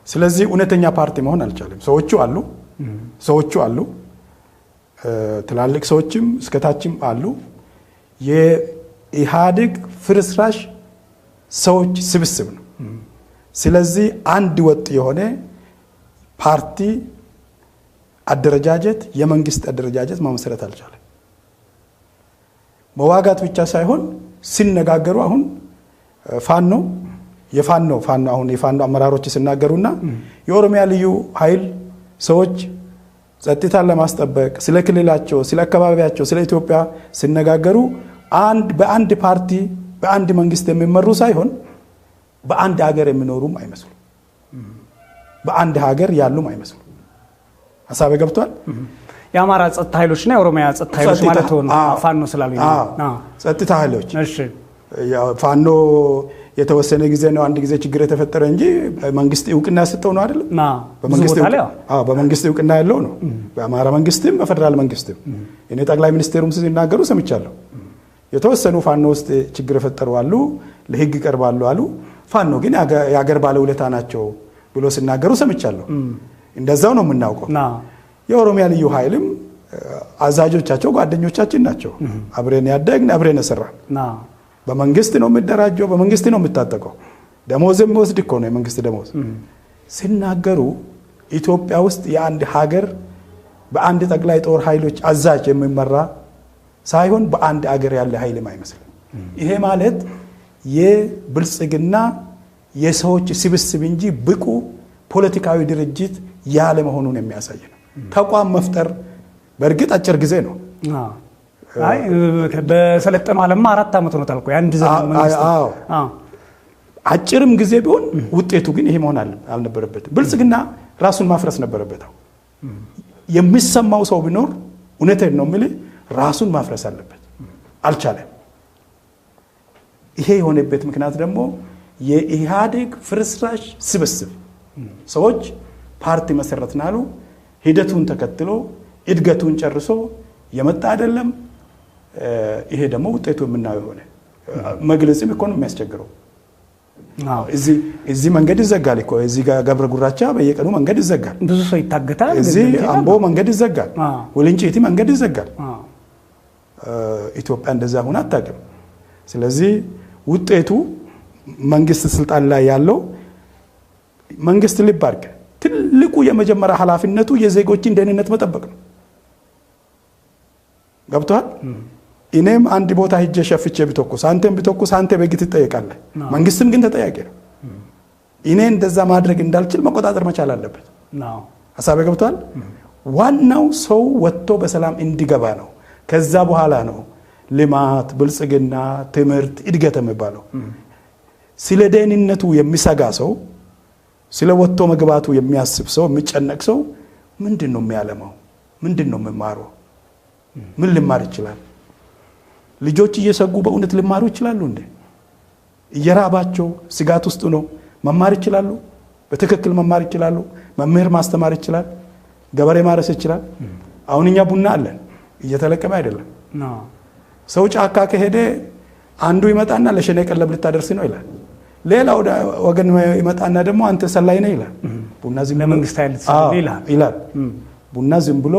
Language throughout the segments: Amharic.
ስለዚህ እውነተኛ ፓርቲ መሆን አልቻለም። ሰዎቹ አሉ ትላልቅ ሰዎችም እስከታችም አሉ። የኢህአዴግ ፍርስራሽ ሰዎች ስብስብ ነው። ስለዚህ አንድ ወጥ የሆነ ፓርቲ አደረጃጀት የመንግስት አደረጃጀት ማመሰረት አልቻለም። መዋጋት ብቻ ሳይሆን ሲነጋገሩ አሁን ፋኖ አመራሮች ሲናገሩና የኦሮሚያ ልዩ ኃይል ሰዎች ጸጥታን ለማስጠበቅ ስለ ክልላቸው፣ ስለ አካባቢያቸው፣ ስለ ኢትዮጵያ ሲነጋገሩ በአንድ ፓርቲ በአንድ መንግስት የሚመሩ ሳይሆን በአንድ ሀገር የሚኖሩም አይመስሉም። በአንድ ሀገር ያሉም አይመስሉም። ሐሳቤ ገብቷል? የአማራ ጸጥታ ኃይሎችና የኦሮሚያ ጸጥታ ኃይሎች ማለት ነው። ፋኖ ስላሉ ጸጥታ ኃይሎች ፋኖ የተወሰነ ጊዜ ነው አንድ ጊዜ ችግር የተፈጠረ እንጂ መንግስት እውቅና ያሰጠው ነው አይደል? በመንግስት እውቅና ያለው ነው። በአማራ መንግስትም በፌደራል መንግስትም እኔ ጠቅላይ ሚኒስቴሩም ሲናገሩ ሰምቻለሁ። የተወሰኑ ፋኖ ውስጥ ችግር የፈጠሩ አሉ፣ ለህግ ይቀርባሉ አሉ። ፋኖ ግን የሀገር ባለውለታ ናቸው ብሎ ሲናገሩ ሰምቻለሁ። እንደዛው ነው የምናውቀው። የኦሮሚያ ልዩ ኃይልም አዛዦቻቸው ጓደኞቻችን ናቸው። አብረን ያደግን አብረን የሰራን። በመንግስት ነው የሚደራጀው፣ በመንግስት ነው የሚታጠቀው። ደሞዝም ወስድ እኮ ነው የመንግስት ደሞዝ። ሲናገሩ ኢትዮጵያ ውስጥ የአንድ ሀገር በአንድ ጠቅላይ ጦር ኃይሎች አዛዥ የሚመራ ሳይሆን በአንድ ሀገር ያለ ኃይልም አይመስልም። ይሄ ማለት የብልጽግና የሰዎች ስብስብ እንጂ ብቁ ፖለቲካዊ ድርጅት ያለ መሆኑን የሚያሳይ ነው። ተቋም መፍጠር በእርግጥ አጭር ጊዜ ነው። በሰለጠነው ዓለም 4 ዓመት ነው ታልኩ አንድ ዘመን መንግስት። አጭርም ጊዜ ቢሆን ውጤቱ ግን ይሄ መሆን አልነበረበትም። ብልጽግና ራሱን ማፍረስ ነበረበት። የሚሰማው ሰው ቢኖር እውነቴን ነው የሚል ራሱን ማፍረስ አለበት። አልቻለም። ይሄ የሆነበት ምክንያት ደግሞ የኢህአዴግ ፍርስራሽ ስብስብ ሰዎች ፓርቲ መሰረትናሉ። ሂደቱን ተከትሎ እድገቱን ጨርሶ የመጣ አይደለም። ይሄ ደግሞ ውጤቱ የምናየው ሆነ። መግለጽም እኮ ነው የሚያስቸግረው። እዚህ መንገድ ይዘጋል እኮ እዚህ ገብረ ጉራቻ በየቀኑ መንገድ ይዘጋል። ብዙ ሰው ይታገታል። እዚህ አምቦ መንገድ ይዘጋል። ወልንጭቲ መንገድ ይዘጋል። ኢትዮጵያ እንደዛ ሆነ አታውቅም። ስለዚህ ውጤቱ መንግስት ስልጣን ላይ ያለው መንግስት ሊባርክ ትልቁ የመጀመሪያ ኃላፊነቱ የዜጎችን ደህንነት መጠበቅ ነው። ገብቷል? እኔም አንድ ቦታ ሄጄ ሸፍቼ ቢተኩስ አንተም ቢተኩስ አንተ በግ ትጠየቃለህ። መንግስትም ግን ተጠያቂ ነው። እኔ እንደዛ ማድረግ እንዳልችል መቆጣጠር መቻል አለበት። ሐሳቤ ገብቷል? ዋናው ሰው ወጥቶ በሰላም እንዲገባ ነው። ከዛ በኋላ ነው ልማት፣ ብልጽግና፣ ትምህርት፣ እድገት የሚባለው። ስለ ደህንነቱ የሚሰጋ ሰው፣ ስለ ወጥቶ መግባቱ የሚያስብ ሰው፣ የሚጨነቅ ሰው ምንድን ነው የሚያለማው? ምንድን ነው የሚማረው? ምን ሊማር ይችላል? ልጆች እየሰጉ በእውነት ሊማሩ ይችላሉ እንዴ? እየራባቸው ስጋት ውስጥ ነው መማር ይችላሉ? በትክክል መማር ይችላሉ? መምህር ማስተማር ይችላል? ገበሬ ማረስ ይችላል? አሁን እኛ ቡና አለን እየተለቀመ አይደለም። ሰው ጫካ ከሄደ አንዱ ይመጣና ለሸኔ ቀለብ ልታደርስ ነው ይላል። ሌላው ወገን ይመጣና ደግሞ አንተ ሰላይ ነህ ይላል። ቡና ዝም ብሎ ለመንግስት ይላል። ቡና ዝም ብሎ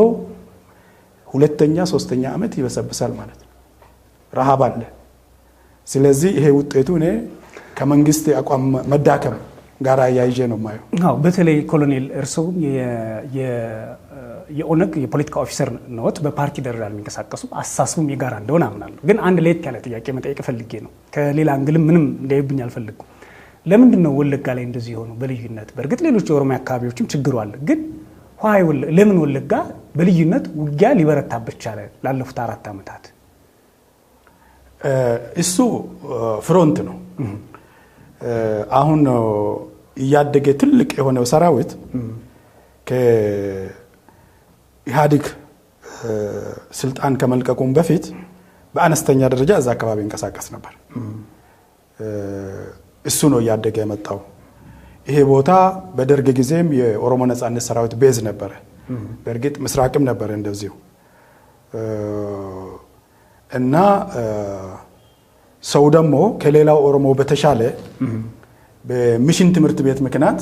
2ኛ 3ኛ ዓመት ይበሰብሳል ማለት ነው። ረሃብ አለ። ስለዚህ ይሄ ውጤቱ እኔ ከመንግስት አቋም መዳከም ጋር ያይዤ ነው ማየው። በተለይ ኮሎኔል እርስዎ የኦነግ የፖለቲካ ኦፊሰር ነዎት። በፓርቲ ደረጃ የሚንቀሳቀሱ አሳስቡም የጋራ እንደሆነ አምናለሁ። ግን አንድ ለየት ያለ ጥያቄ መጠየቅ ፈልጌ ነው። ከሌላ አንግልም ምንም እንዳይብኝ አልፈልግም። ለምንድን ነው ወለጋ ላይ እንደዚህ ሆኖ በልዩነት? በእርግጥ ሌሎች የኦሮሚያ አካባቢዎችም ችግሩ አለ። ግን ለምን ወለጋ በልዩነት ውጊያ ሊበረታበት ቻለ ላለፉት 4 ዓመታት? እሱ ፍሮንት ነው። አሁን እያደገ ትልቅ የሆነው ሰራዊት ከኢህአዴግ ስልጣን ከመልቀቁም በፊት በአነስተኛ ደረጃ እዛ አካባቢ እንቀሳቀስ ነበር። እሱ ነው እያደገ የመጣው። ይሄ ቦታ በደርግ ጊዜም የኦሮሞ ነጻነት ሰራዊት ቤዝ ነበረ። በእርግጥ ምስራቅም ነበረ እንደዚሁ እና ሰው ደግሞ ከሌላው ኦሮሞ በተሻለ በሚሽን ትምህርት ቤት ምክንያት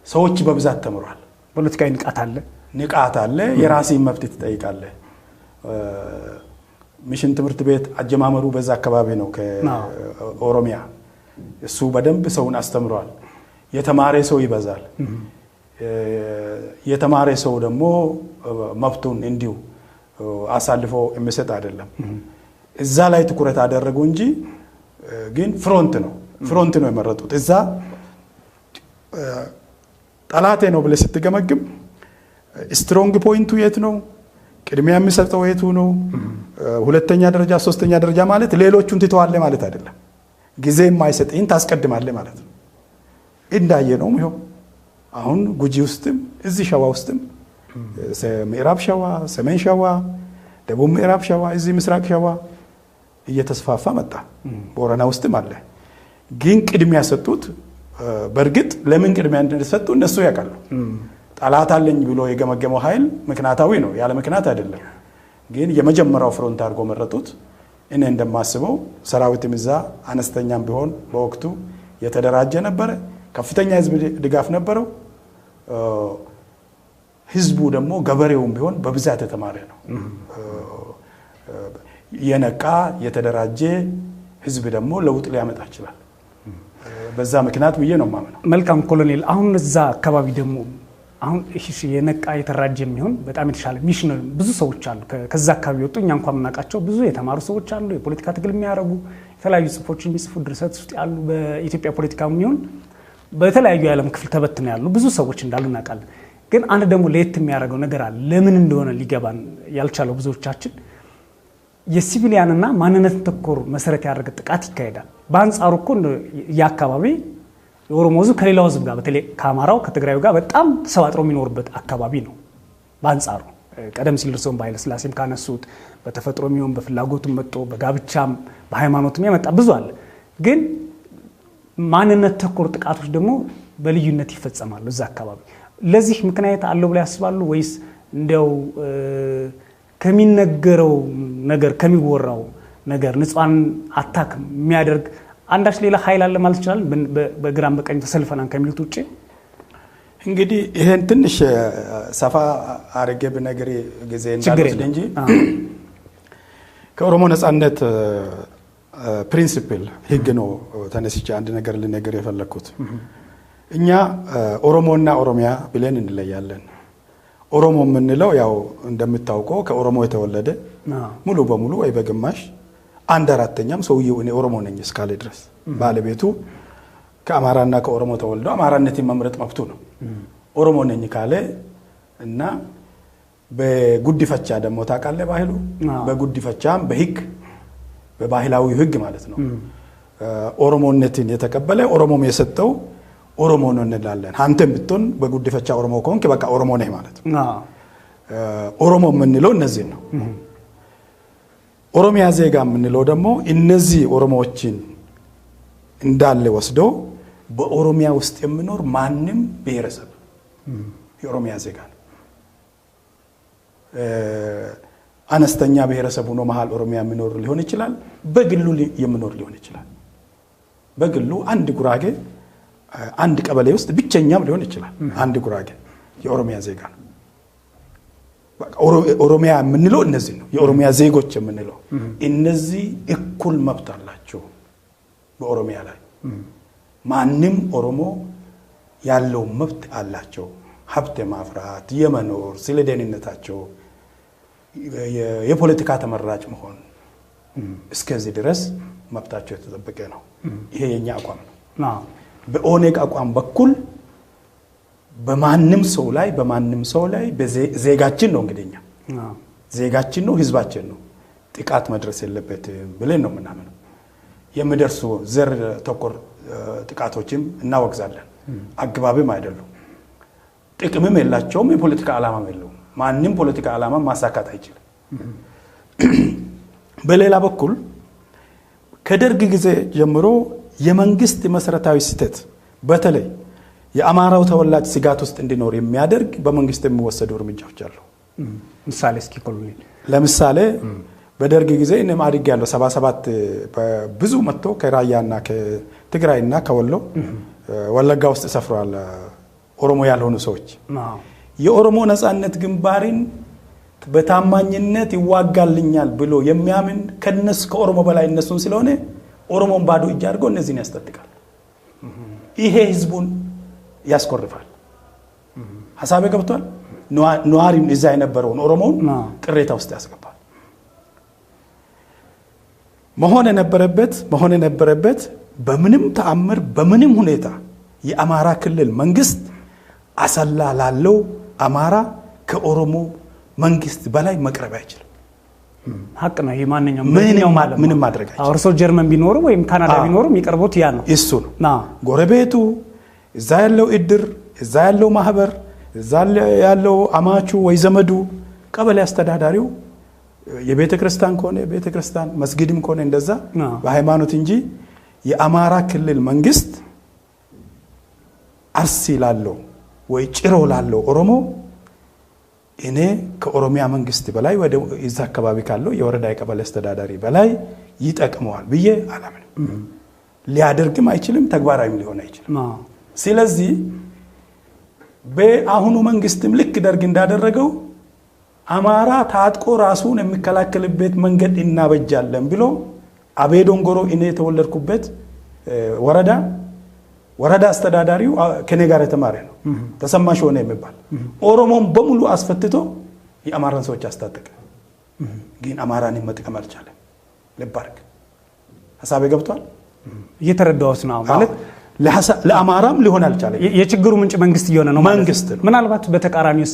ሰዎች በብዛት ተምሯል። ፖለቲካዊ ንቃት አለ። የራስን መብት ትጠይቃለህ። ሚሽን ትምህርት ቤት አጀማመሩ በዛ አካባቢ ነው ከኦሮሚያ። እሱ በደንብ ሰውን አስተምሯል። የተማረ ሰው ይበዛል። የተማረ ሰው ደግሞ መብቱን እንዲሁ አሳልፎ የሚሰጥ አይደለም። እዛ ላይ ትኩረት አደረጉ እንጂ ግን ፍሮንት ነው የመረጡት። እዛ ጠላቴ ነው ብለህ ስትገመግም ስትሮንግ ፖይንቱ የት ነው? ቅድሚያ የሚሰጠው የቱ ነው? ሁለተኛ ደረጃ ሶስተኛ ደረጃ ማለት ሌሎቹን ትተዋለህ ማለት አይደለም። ጊዜ የማይሰጥህን ታስቀድማለህ ማለት ነው። እንዳየ ነው ይኸው አሁን ጉጂ ውስጥም እዚህ ሸዋ ውስጥም ምዕራብ ሸዋ፣ ሰሜን ሸዋ፣ ደቡብ ምዕራብ ሸዋ፣ እዚህ ምስራቅ ሸዋ እየተስፋፋ መጣ። ቦረና ውስጥም አለ። ግን ቅድሚያ ሰጡት። በእርግጥ ለምን ቅድሚያ እንደሰጡ እነሱ ያውቃሉ። ጠላት አለኝ ብሎ የገመገመው ኃይል ምክንያታዊ ነው፣ ያለ ምክንያት አይደለም። ግን የመጀመሪያው ፍሮንት አድርጎ መረጡት። እኔ እንደማስበው ሰራዊትም እዛ አነስተኛም ቢሆን በወቅቱ የተደራጀ ነበረ። ከፍተኛ ህዝብ ድጋፍ ነበረው። ህዝቡ ደግሞ ገበሬውም ቢሆን በብዛት የተማረ ነው። የነቃ የተደራጀ ህዝብ ደግሞ ለውጥ ሊያመጣ ይችላል። በዛ ምክንያት ብዬ ነው ማመነው። መልካም ኮሎኔል፣ አሁን እዛ አካባቢ ደግሞ አሁን እሺ የነቃ የተራጀ የሚሆን በጣም የተሻለ ሚሽን ብዙ ሰዎች አሉ። ከዛ አካባቢ ወጡ እኛ እንኳን የምናውቃቸው ብዙ የተማሩ ሰዎች አሉ። የፖለቲካ ትግል የሚያደርጉ የተለያዩ ጽፎች የሚጽፉ ድርሰት ውስጥ ያሉ በኢትዮጵያ ፖለቲካ የሚሆን በተለያዩ የዓለም ክፍል ተበትነው ያሉ ብዙ ሰዎች እንዳሉ እናውቃለን። ግን አንድ ደግሞ ለየት የሚያደርገው ነገር አለ። ለምን እንደሆነ ሊገባን ያልቻለው ብዙዎቻችን የሲቪሊያንና ማንነት ተኮር መሰረት ያደረገ ጥቃት ይካሄዳል። በአንጻሩ እኮ የአካባቢ የኦሮሞ ህዝብ ከሌላው ህዝብ ጋር በተለይ ከአማራው ከትግራዩ ጋር በጣም ተሰባጥሮ የሚኖርበት አካባቢ ነው። በአንጻሩ ቀደም ሲል እርሶም በኃይለ ሥላሴም ካነሱት በተፈጥሮ የሚሆን በፍላጎቱም መጥቶ በጋብቻም በሃይማኖትም የመጣ ብዙ አለ። ግን ማንነት ተኮር ጥቃቶች ደግሞ በልዩነት ይፈጸማሉ እዛ አካባቢ። ለዚህ ምክንያት አለው ብለው ያስባሉ ወይስ እንደው ከሚነገረው ነገር ከሚወራው ነገር ንጹሃን አታክ የሚያደርግ አንዳች ሌላ ኃይል አለ ማለት ይችላል? በግራም በቀኝ ተሰልፈናን ከሚሉት ውጪ እንግዲህ ይሄን ትንሽ ሰፋ አድርጌ ብነግር ጊዜ እንዳልወስድ እንጂ ከኦሮሞ ነጻነት ፕሪንሲፕል ህግ ነው ተነስቼ አንድ ነገር ልነገር የፈለኩት። እኛ ኦሮሞና ኦሮሚያ ብለን እንለያለን። ኦሮሞ የምንለው ያው እንደምታውቀው ከኦሮሞ የተወለደ ሙሉ በሙሉ ወይ በግማሽ አንድ አራተኛም ሰውየው እኔ ኦሮሞ ነኝ እስካለ ድረስ ባለቤቱ ከአማራና ከኦሮሞ ተወልዶ አማራነትን መምረጥ መብቱ ነው። ኦሮሞ ነኝ ካለ እና በጉዲፈቻ ደግሞ ታውቃለህ ባህሉ በጉዲፈቻም በህግ በባህላዊ ህግ ማለት ነው ኦሮሞነትን የተቀበለ ኦሮሞም የሰጠው ኦሮሞ ነው እንላለን። አንተም ብትሆን በጉዲፈቻ ኦሮሞ ከሆንክ በቃ ኦሮሞ ነህ ማለት ነው። ኦሮሞ የምንለው እነዚህ ነው። ኦሮሚያ ዜጋ የምንለው ደግሞ እነዚህ ኦሮሞዎችን እንዳለ ወስዶ በኦሮሚያ ውስጥ የሚኖር ማንም ብሔረሰብ የኦሮሚያ ዜጋ ነው። አነስተኛ ብሔረሰብ ሆኖ መሃል ኦሮሚያ የሚኖር ሊሆን ይችላል፣ በግሉ የሚኖር ሊሆን ይችላል። በግሉ አንድ ጉራጌ አንድ ቀበሌ ውስጥ ብቸኛም ሊሆን ይችላል። አንድ ጉራጌ የኦሮሚያ ዜጋ ነው። ኦሮሚያ የምንለው እነዚህ ነው። የኦሮሚያ ዜጎች የምንለው እነዚህ እኩል መብት አላቸው በኦሮሚያ ላይ። ማንም ኦሮሞ ያለው መብት አላቸው። ሀብት የማፍራት የመኖር፣ ስለ ደህንነታቸው የፖለቲካ ተመራጭ መሆን እስከዚህ ድረስ መብታቸው የተጠበቀ ነው። ይሄ የኛ አቋም ነው። በኦኔግ አቋም በኩል በማንም ሰው ላይ ዜጋችን ነው እንግዲህኛ ዜጋችን ነው ህዝባችን ነው ጥቃት መድረስ የለበትም ብለን ነው ምናምን የሚደርሱ ዘር ተኮር ጥቃቶችም እናወግዛለን። አግባብም አይደሉም፣ ጥቅምም የላቸውም፣ የፖለቲካ ዓላማም የለውም። ማንም ፖለቲካ ዓላማ ማሳካት አይችልም። በሌላ በኩል ከደርግ ጊዜ ጀምሮ የመንግስት መሰረታዊ ስህተት በተለይ የአማራው ተወላጅ ስጋት ውስጥ እንዲኖር የሚያደርግ በመንግስት የሚወሰዱ እርምጃዎች አሉ። ምሳሌ እስኪ ኮሎኔል። ለምሳሌ በደርግ ጊዜ እኔም አድግ ያለው 77 ብዙ መጥቶ ከራያና ከትግራይና ከወሎ ወለጋ ውስጥ ሰፍሯል ኦሮሞ ያልሆኑ ሰዎች የኦሮሞ ነጻነት ግንባርን በታማኝነት ይዋጋልኛል ብሎ የሚያምን ከነሱ ከኦሮሞ በላይ እነሱን ስለሆነ ኦሮሞን ባዶ እጅ አድርጎ እነዚህን ያስጠጥቃል። ይሄ ህዝቡን ያስቆርፋል። ሐሳቤ ገብቷል? ነዋሪው እዛ የነበረውን ኦሮሞን ቅሬታ ውስጥ ያስገባል። መሆን የነበረበት በምንም ተአምር በምንም ሁኔታ የአማራ ክልል መንግስት አሰላ ላለው አማራ ከኦሮሞ መንግስት በላይ መቅረብ አይችልም። ሀቅ ነው። የማንኛውም ምንም ማድረግ አይችልም። እርሶ ጀርመን ቢኖሩ ወይም ካናዳ ቢኖሩ የሚቀርቡት ያ ነው። እሱ ነው ጎረቤቱ፣ እዛ ያለው እድር፣ እዛ ያለው ማህበር፣ እዛ ያለው አማቹ ወይ ዘመዱ፣ ቀበሌ አስተዳዳሪው የቤተ ክርስቲያን ከሆነ ቤተ ክርስቲያን፣ መስጊድም ከሆነ እንደዛ በሃይማኖት እንጂ የአማራ ክልል መንግስት አርሲ ላለው ወይ ጭሮ ላለው ኦሮሞ እኔ ከኦሮሚያ መንግስት በላይ ወደ እዛ አካባቢ ካለው የወረዳ የቀበሌ አስተዳዳሪ በላይ ይጠቅመዋል ብዬ አላምንም። ሊያደርግም አይችልም፣ ተግባራዊም ሊሆን አይችልም። ስለዚህ በአሁኑ መንግስትም ልክ ደርግ እንዳደረገው አማራ ታጥቆ ራሱን የሚከላከልበት መንገድ እናበጃለን ብሎ አቤ ዶንጎሮ እኔ የተወለድኩበት ወረዳ አስተዳዳሪው ከኔ ጋር የተማረ ነው፣ ተሰማሽ ሆነ የሚባል ኦሮሞን በሙሉ አስፈትቶ የአማራን ሰዎች አስታጠቀ። ግን አማራን መጥቀም አልቻለም። ልባርክ ሐሳቤ ገብቷል? እየተረዳሁት ነው ማለት ለአማራም ሊሆን አልቻለም። የችግሩ ምንጭ መንግስት እየሆነ ነው መንግስት ነው። ምናልባት በተቃራኒው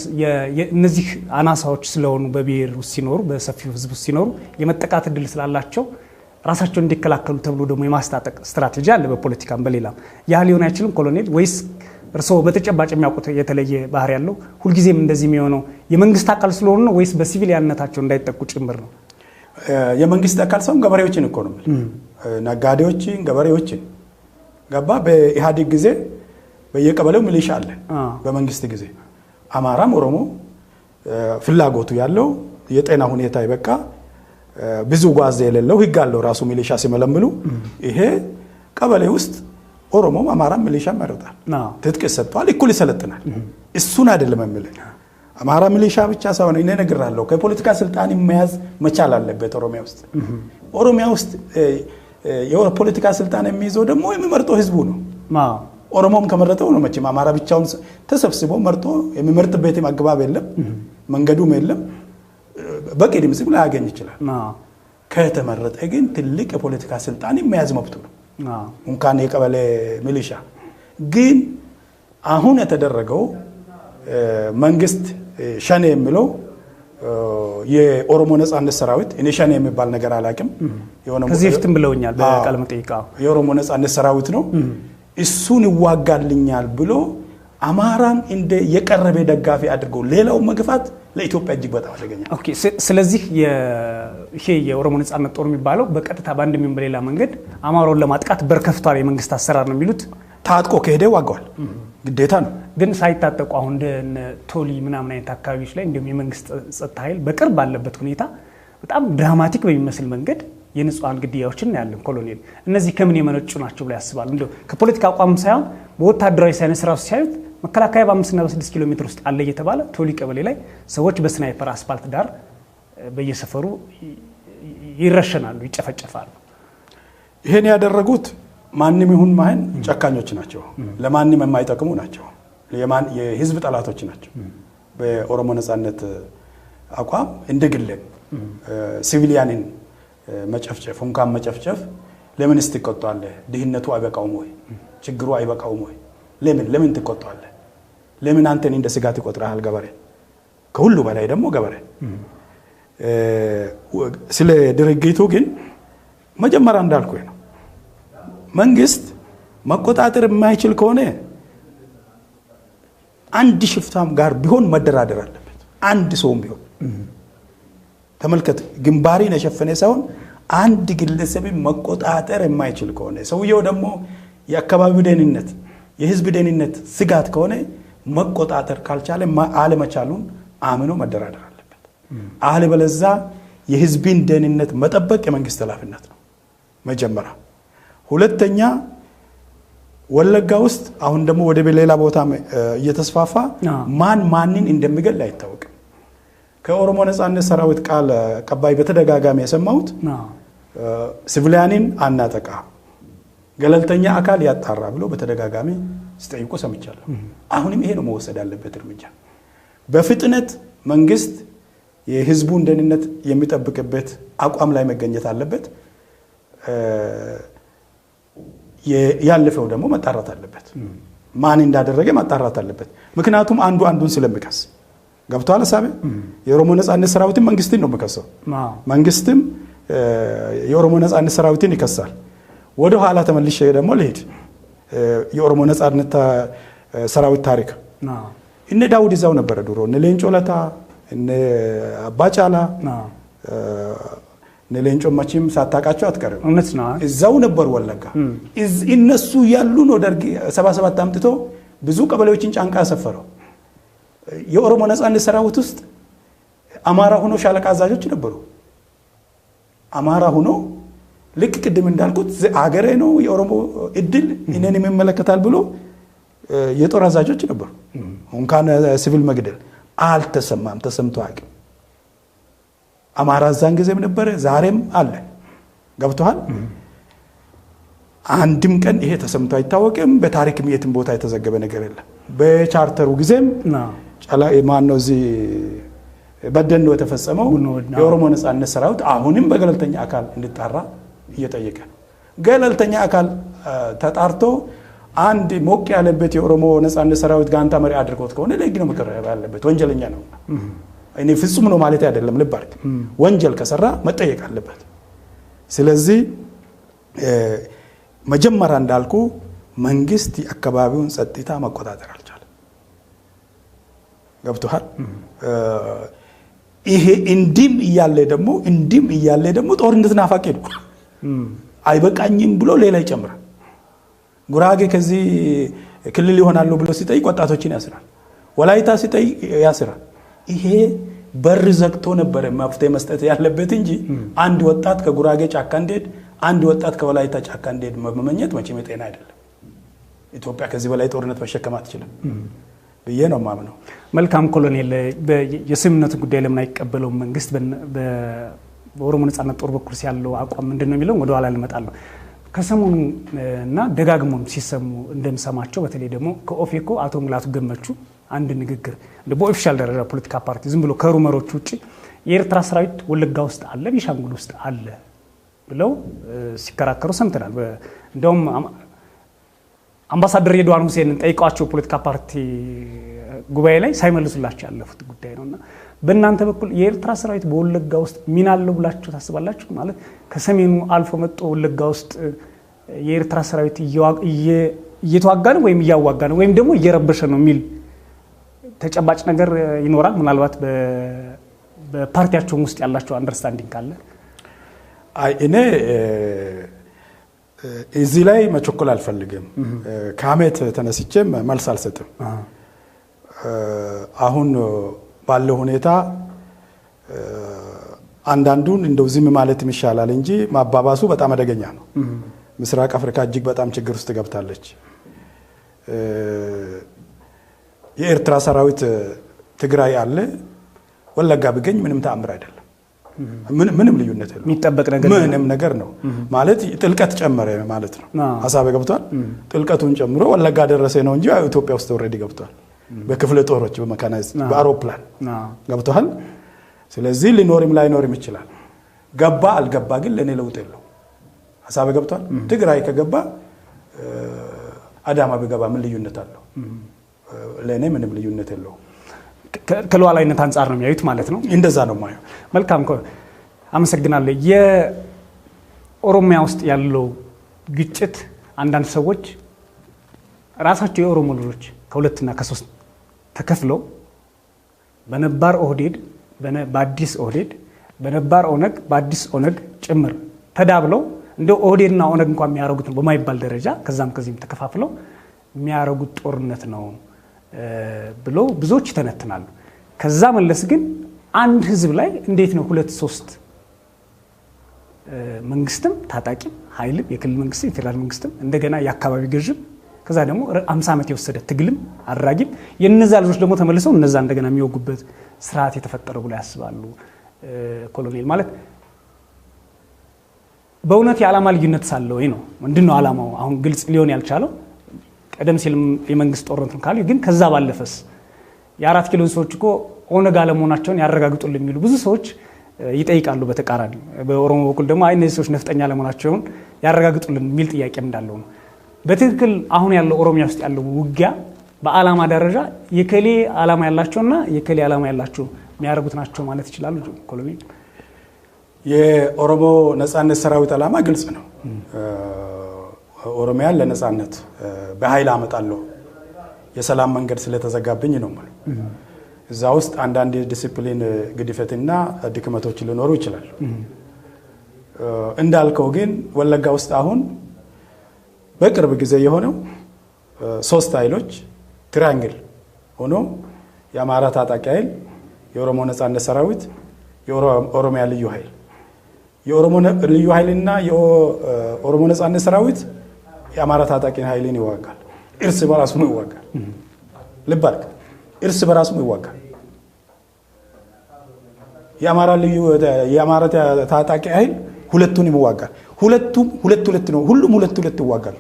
እነዚህ አናሳዎች ስለሆኑ በብሔር ውስጥ ሲኖሩ በሰፊው ህዝብ ውስጥ ሲኖሩ የመጠቃት እድል ስላላቸው ራሳቸውን እንዲከላከሉ ተብሎ ደግሞ የማስታጠቅ ስትራቴጂ አለ በፖለቲካም በሌላም። ያ ሊሆን አይችልም ኮሎኔል? ወይስ እርስዎ በተጨባጭ የሚያውቁት የተለየ ባህሪ ያለው ሁልጊዜም እንደዚህ የሚሆነው የመንግስት አካል ስለሆኑ ነው ወይስ በሲቪሊያንነታቸው እንዳይጠቁ ጭምር ነው? የመንግስት አካል ሰው ገበሬዎችን እኮ ነው፣ ነጋዴዎችን፣ ገበሬዎችን ገባ። በኢህአዴግ ጊዜ በየቀበሌው ሚሊሻ አለ። በመንግስት ጊዜ አማራም ኦሮሞ ፍላጎቱ ያለው የጤና ሁኔታ ይበቃ ብዙ ጓዝ የሌለው ህግ አለው ራሱ ሚሊሻ ሲመለምሉ ይሄ ቀበሌ ውስጥ ኦሮሞም አማራም ሚሊሻ ያመጣል። ትጥቅ ሰጥቷል፣ እኩል ይሰለጥናል። እሱን አይደለም የምልህ። አማራ ሚሊሻ ብቻ ሳይሆን እኔ እነግራለሁ ከፖለቲካ ስልጣን መያዝ መቻል አለበት ኦሮሚያ ውስጥ። ኦሮሚያ ውስጥ የፖለቲካ ስልጣን የሚይዘው ደግሞ የሚመርጠው ህዝቡ ነው። ኦሮሞም ከመረጠው ነው። መቼም አማራ ብቻውን ተሰብስቦ መርጦ የሚመርጥበት አግባብ የለም፣ መንገዱም የለም። በቂ ድምጽ ላያገኝ ይችላል። ከተመረጠ ግን ትልቅ የፖለቲካ ስልጣን የሚያዝ መብቱ ነው። እንኳን የቀበሌ ሚሊሻ ግን አሁን የተደረገው መንግስት ሸኔ የሚለው የኦሮሞ ነጻነት ሰራዊት እኔ ሸኔ የሚባል ነገር አላውቅም። ከዚህ በፊትም ብለውኛል በቃለ መጠይቅ የኦሮሞ ነጻነት ሰራዊት ነው እሱን ይዋጋልኛል ብሎ አማራን እንደ የቀረበ ደጋፊ አድርጎ ሌላው መግፋት ለኢትዮጵያ እጅግ በጣም አደገኛ። ኦኬ ስለዚህ ይሄ የኦሮሞ ነጻነት ጦር የሚባለው በቀጥታ ባንድ ምን በሌላ መንገድ አማራውን ለማጥቃት በርከፍቷል የመንግስት አሰራር ነው የሚሉት። ታጥቆ ከሄደ ዋጋዋል ግዴታ ነው። ግን ሳይታጠቁ አሁን እንደ ቶሊ ምናምን አይነት አካባቢዎች ላይ እንደውም የመንግስት ጸጥታ ኃይል በቅርብ ባለበት ሁኔታ በጣም ድራማቲክ በሚመስል መንገድ የንጹሃን ግድያዎችን ያለን ኮሎኔል እነዚህ ከምን የመነጩ ናቸው ብለው ያስባሉ? እንደው ከፖለቲካ አቋም ሳይሆን በወታደራዊ ሳይንስ ራሱ ሲያዩት መከላከያ በ5 እና በ6 ኪሎ ሜትር ውስጥ አለ እየተባለ ቶሊ ቀበሌ ላይ ሰዎች በስናይፐር አስፋልት ዳር በየሰፈሩ ይረሸናሉ፣ ይጨፈጨፋሉ። ይሄን ያደረጉት ማንንም ይሁን ማን ጨካኞች ናቸው፣ ለማንንም የማይጠቅሙ ናቸው፣ የህዝብ ጠላቶች ናቸው። በኦሮሞ ነጻነት አቋም እንደግለን ሲቪሊያንን መጨፍጨፍ እንኳን መጨፍጨፍ ለምን ትቆጣለህ? ድህነቱ አይበቃውም ወይ? ችግሩ አይበቃውም ወይ? ለምን ትቆጣለህ? ለምን አንተን እንደ ስጋት ይቆጥራል ገበሬ? ከሁሉ በላይ ደግሞ ገበሬ። ስለ ድርጊቱ ግን መጀመሪያ እንዳልኩ ነው መንግስት መቆጣጠር የማይችል ከሆነ አንድ ሽፍታም ጋር ቢሆን መደራደር አለበት። አንድ ሰውም ቢሆን ተመልከት፣ ግንባሪን የሸፈነ ሳይሆን አንድ ግለሰብ መቆጣጠር የማይችል ከሆነ ሰውየው ደግሞ የአካባቢው ደህንነት የህዝብ ደህንነት ስጋት ከሆነ መቆጣጠር ካልቻለ አለመቻሉን አምኖ መደራደር አለበት። አለበለዚያ የህዝብን ደህንነት መጠበቅ የመንግስት ኃላፊነት ነው መጀመሪያ። ሁለተኛ ወለጋ ውስጥ አሁን ደግሞ ወደ ሌላ ቦታ እየተስፋፋ ማን ማንን እንደሚገል አይታወቅም። ከኦሮሞ ነጻነት ሰራዊት ቃል ቀባይ በተደጋጋሚ የሰማሁት ሲቪሊያንን አናጠቃ ገለልተኛ አካል ያጣራ ብሎ በተደጋጋሚ ሲጠይቁ ሰምቻለሁ። አሁንም ይሄ ነው መወሰድ ያለበት እርምጃ። በፍጥነት መንግስት የህዝቡን ደህንነት የሚጠብቅበት አቋም ላይ መገኘት አለበት። ያለፈው ደግሞ መጣራት አለበት። ማን እንዳደረገ መጣራት አለበት። ምክንያቱም አንዱ አንዱን ስለሚከስ ገብቷል ሐሳቤ። የኦሮሞ ነጻነት ሰራዊትን መንግስትን ነው የሚከሰው። መንግስትም የኦሮሞ ነጻነት ሰራዊትን ይከሳል። ወደ ኋላ ተመልሼ ደግሞ ልሄድ የኦሮሞ ነጻነት ሰራዊት ታሪክ እነ ዳውድ ይዛው ነበር ድሮ እነ ሌንጮ ለታ እነ አባጫላ እነ ሌንጮ መቼም ሳታውቃቸው አትቀርም። እዛው ነበር ወለጋ። እነሱ ያሉ ነው ደርግ 77 አምጥቶ ብዙ ቀበሌዎችን ጫንቃ ያሰፈረው። የኦሮሞ ነጻነት ሰራዊት ውስጥ አማራ ሆኖ ሻለቃ አዛዦች ነበሩ። አማራ ሆኖ ልክ ቅድም እንዳልኩት አገሬ ነው የኦሮሞ እድል እኔን የሚመለከታል ብሎ የጦር አዛዦች ነበሩ። እንኳን ሲቪል መግደል አልተሰማም፣ ተሰምቶ አያውቅም። አማራ ዛን ጊዜም ነበረ፣ ዛሬም አለ። ገብቷል። አንድም ቀን ይሄ ተሰምቶ አይታወቅም። በታሪክም የትም ቦታ የተዘገበ ነገር የለም። በቻርተሩ ጊዜም ጫላ ማን ነው እዚህ በደን ነው የተፈጸመው። የኦሮሞ ነጻነት ሰራዊት አሁንም በገለልተኛ አካል እንዲጣራ እየጠየቀ ነው። ገለልተኛ አካል ተጣርቶ አንድ ሞቅ ያለበት የኦሮሞ ነጻነት ሰራዊት ጋንታ መሪ አድርጎት ከሆነ ለህግ ነው መቀረብ ያለበት። ወንጀለኛ ነው። እኔ ፍጹም ነው ማለት አይደለም። ልብ አድርግ፣ ወንጀል ከሰራ መጠየቅ አለበት። ስለዚህ መጀመሪያ እንዳልኩ መንግስት የአካባቢውን ጸጥታ መቆጣጠር አልቻለም። ገብቶሃል። ይሄ እንዲም እያለ ደግሞ ጦርነት ናፋቂ ነው። አይበቃኝም ብሎ ሌላ ይጨምራል። ጉራጌ ከዚህ ክልል ይሆናሉ ብሎ ሲጠይቅ ወጣቶችን ያስራል። ወላይታ ሲጠይቅ ያስራል። ይሄ በር ዘግቶ ነበር መፍትሄ መስጠት ያለበት እንጂ አንድ ወጣት ከጉራጌ ጫካ እንዴት አንድ ወጣት ከወላይታ ጫካ እንዴት መመኘት መቼም ጤና አይደለም። ኢትዮጵያ ከዚህ በላይ ጦርነት መሸከም አትችልም ብዬ ነው ማምነው። መልካም ኮሎኔል፣ የስምምነቱ ጉዳይ ለምን አይቀበለው መንግስት? በኦሮሞ ነጻነት ጦር በኩል ያለው አቋም ምንድነው የሚለው ወደ ኋላ ልመጣለሁ። ከሰሞኑ እና ደጋግሞም ሲሰሙ እንደምሰማቸው በተለይ ደግሞ ከኦፌኮ አቶ ሙላቱ ገመቹ አንድ ንግግር በኦፊሻል ደረጃ ፖለቲካ ፓርቲ ዝም ብሎ ከሩመሮች ውጪ የኤርትራ ሰራዊት ወለጋ ውስጥ አለ፣ ቢሻንጉል ውስጥ አለ ብለው ሲከራከሩ ሰምተናል። እንደውም አምባሳደር ሬድዋን ሁሴንን ጠይቀዋቸው ፖለቲካ ፓርቲ ጉባኤ ላይ ሳይመልሱላቸው ያለፉት ጉዳይ ነውና በእናንተ በኩል የኤርትራ ሰራዊት በወለጋ ውስጥ ሚና አለው ብላችሁ ታስባላችሁ? ማለት ከሰሜኑ አልፎ መጥቶ ወለጋ ውስጥ የኤርትራ ሰራዊት እየተዋጋ ነው ወይም እያዋጋ ነው ወይም ደግሞ እየረበሸ ነው የሚል ተጨባጭ ነገር ይኖራል? ምናልባት በፓርቲያቸው ውስጥ ያላቸው አንደርስታንዲንግ ካለ። እኔ እዚህ ላይ መቸኮል አልፈልግም። ከአመት ተነስቼም መልስ አልሰጥም። አሁን ባለው ሁኔታ አንዳንዱን እንደው ዝም ማለት ይሻላል እንጂ ማባባሱ በጣም አደገኛ ነው። ምስራቅ አፍሪካ እጅግ በጣም ችግር ውስጥ ገብታለች። የኤርትራ ሰራዊት ትግራይ አለ፣ ወለጋ ቢገኝ ምንም ተአምር አይደለም። ምንም ልዩነት የለም። የሚጠበቅ ነገር ምንም ነገር ነው ማለት ጥልቀት ጨመረ ማለት ነው። ሐሳብ ገብቷል። ጥልቀቱን ጨምሮ ወለጋ ደረሰ ነው እንጂ ኢትዮጵያ ውስጥ ኦሬዲ ገብቷል። በክፍለ ጦሮች በመካናይዝ በአውሮፕላን ገብቷል። ስለዚህ ሊኖርም ላይኖርም ይችላል። ገባ አልገባ ግን ለኔ ለውጥ የለው። ሐሳብ ገብቷል። ትግራይ ከገባ አዳማ ቢገባ ምን ልዩነት አለው? ለኔ ምንም ልዩነት የለው። ከሉዓላዊነት አንፃር ነው የሚያዩት ማለት ነው። እንደዛ ነው ማየው። መልካም አመሰግናለሁ። የኦሮሚያ ውስጥ ያለው ግጭት አንዳንድ ሰዎች ራሳቸው የኦሮሞ ልጆች ከሁለትና ከሶስት ተከፍለው በነባር ኦህዴድ በአዲስ ኦህዴድ በነባር ኦነግ በአዲስ ኦነግ ጭምር ተዳብለው እንደው ኦህዴድና ኦነግ እንኳን የሚያረጉት ነው በማይባል ደረጃ ከዛም ከዚህም ተከፋፍለው የሚያረጉት ጦርነት ነው ብሎ ብዙዎች ተነትናሉ። ከዛ መለስ ግን አንድ ህዝብ ላይ እንዴት ነው ሁለት ሶስት መንግስትም ታጣቂም ኃይልም የክልል መንግስትም የፌደራል መንግስትም እንደገና የአካባቢ ገዥም ከዛ ደግሞ 50 ዓመት የወሰደ ትግልም አድራጊም የነዛ ልጆች ደግሞ ተመልሰው እነዛ እንደገና የሚወጉበት ስርዓት የተፈጠረ ብለው ያስባሉ። ኮሎኔል ማለት በእውነት የዓላማ ልዩነት ሳለው ወይ ነው? ምንድነው ዓላማው? አሁን ግልጽ ሊሆን ያልቻለው ቀደም ሲል የመንግስት ጦርነትን ካሉ ግን ከዛ ባለፈስ የ4 ኪሎ ሰዎች እኮ ኦነግ አለመሆናቸውን ያረጋግጡልን የሚሉ ብዙ ሰዎች ይጠይቃሉ። በተቃራኒ በኦሮሞ በኩል ደግሞ አይ እነዚህ ሰዎች ነፍጠኛ አለመሆናቸውን ያረጋግጡልን የሚል ጥያቄም እንዳለው ነው። በትክክል አሁን ያለው ኦሮሚያ ውስጥ ያለው ውጊያ በዓላማ ደረጃ የከሌ ዓላማ ያላቸውና የከሌ ዓላማ ያላቸው የሚያረጉት ናቸው ማለት ይችላሉ ኮሎኔል? የኦሮሞ ነጻነት ሰራዊት ዓላማ ግልጽ ነው። ኦሮሚያን ለነጻነት በኃይል አመጣለሁ የሰላም መንገድ ስለተዘጋብኝ ነው ማለት። እዛ ውስጥ አንዳንድ ዲሲፕሊን ግድፈትና ድክመቶች ሊኖሩ ይችላል። እንዳልከው ግን ወለጋ ውስጥ አሁን በቅርብ ጊዜ የሆነው 3 ኃይሎች ትራያንግል ሆኖ የአማራ ታጣቂ ኃይል፣ የኦሮሞ ነጻነት ሰራዊት፣ የኦሮሚያ ልዩ ኃይል፣ የኦሮሞ ልዩ ኃይልና የኦሮሞ ነጻነት ሰራዊት የአማራ ታጣቂ ኃይልን ይዋጋል። እርስ በራሱ ነው ይዋጋል። ልብ አድርግ፣ እርስ በራሱ ነው ይዋጋል። የአማራ ታጣቂ ኃይል ሁለቱን ይዋጋል። ሁለቱም ሁለት ነው። ሁሉም ሁለት ይዋጋሉ።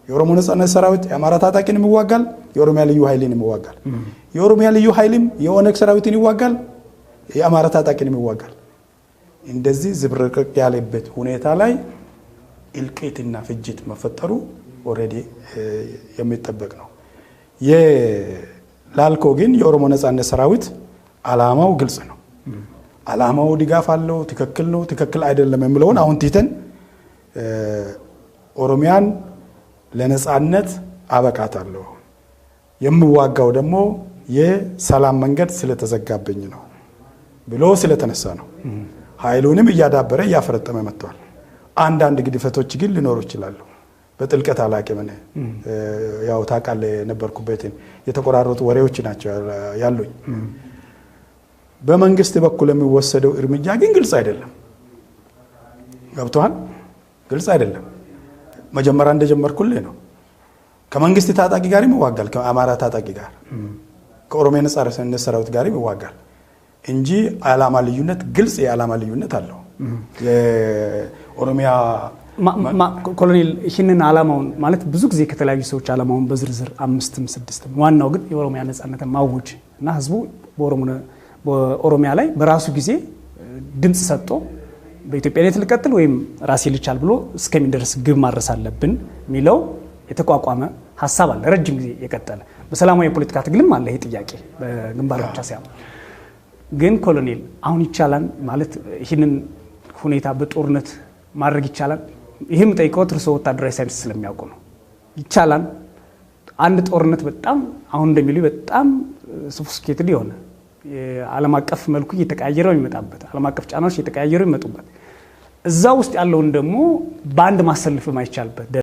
የኦሮሞ ነጻነት ሰራዊት የአማራ ታጣቂን ይዋጋል፣ የኦሮሚያ ልዩ ኃይልን ይዋጋል። የኦሮሚያ ልዩ ኃይልም የኦነግ ሰራዊትን ይዋጋል፣ የአማራ ታጣቂን ይዋጋል። እንደዚህ ዝብርቅርቅ ያለበት ሁኔታ ላይ እልቂትና ፍጅት መፈጠሩ ኦሬዲ የሚጠበቅ ነው። ላልኮ ግን የኦሮሞ ነጻነት ሰራዊት ዓላማው ግልጽ ነው። ዓላማው ድጋፍ አለው። ትክክል ነው ትክክል አይደለም የሚለውን አሁን ትተን ኦሮሚያን ለነጻነት አበቃታለሁ የሚዋጋው ደግሞ የሰላም መንገድ ስለተዘጋብኝ ነው ብሎ ስለተነሳ ነው። ኃይሉንም እያዳበረ እያፈረጠመ መጥቷል። አንዳንድ ግድፈቶች ግን ሊኖሩ ይችላሉ። በጥልቀት አላውቅም። ያው ታውቃለህ የነበርኩበትን የተቆራረጡ ወሬዎች ናቸው ያሉኝ። በመንግስት በኩል የሚወሰደው እርምጃ ግን ግልጽ አይደለም። ገብቶሃል? ግልጽ አይደለም። መጀመሪያ እንደጀመርኩልህ ነው። ከመንግስት ታጣቂ ጋር ይዋጋል፣ ከአማራ ታጣቂ ጋር፣ ከኦሮሚያ ነጻነት ሰራዊት ጋር ይዋጋል እንጂ ዓላማ ልዩነት ግልጽ የዓላማ ልዩነት አለው። የኦሮሚያ ኮሎኔል ይህንን ዓላማውን ማለት ብዙ ጊዜ ከተለያዩ ሰዎች ዓላማውን በዝርዝር 5ም 6ም ዋናው ግን የኦሮሚያ ነጻነትን ማወጅ እና ህዝቡ በኦሮሚያ ላይ በራሱ ጊዜ ድምጽ ሰጥቶ በኢትዮጵያነት ልቀጥል ወይም ራሴ ልቻል ብሎ እስከሚደርስ ግብ ማድረስ አለብን የሚለው የተቋቋመ ሐሳብ አለ። ረጅም ጊዜ የቀጠለ በሰላማዊ ፖለቲካ ትግልም አለ ይሄ ጥያቄ በግንባር ብቻ ሳይሆን። ግን ኮሎኔል አሁን ይቻላል ማለት ይህንን ሁኔታ በጦርነት ማድረግ ይቻላል? ይሄም ጠይቀው እርሶ ወታደራዊ ሳይንስ ስለሚያውቁ ነው። ይቻላል? አንድ ጦርነት በጣም አሁን እንደሚሉ በጣም ሶፊስቲኬትድ የሆነ ዓለም አቀፍ መልኩ እየተቀያየረው ይመጣበት፣ ዓለም አቀፍ ጫናዎች እየተቀያየረው ይመጡበት፣ እዛ ውስጥ ያለውን ደግሞ በአንድ ማሰለፍ የማይቻልበት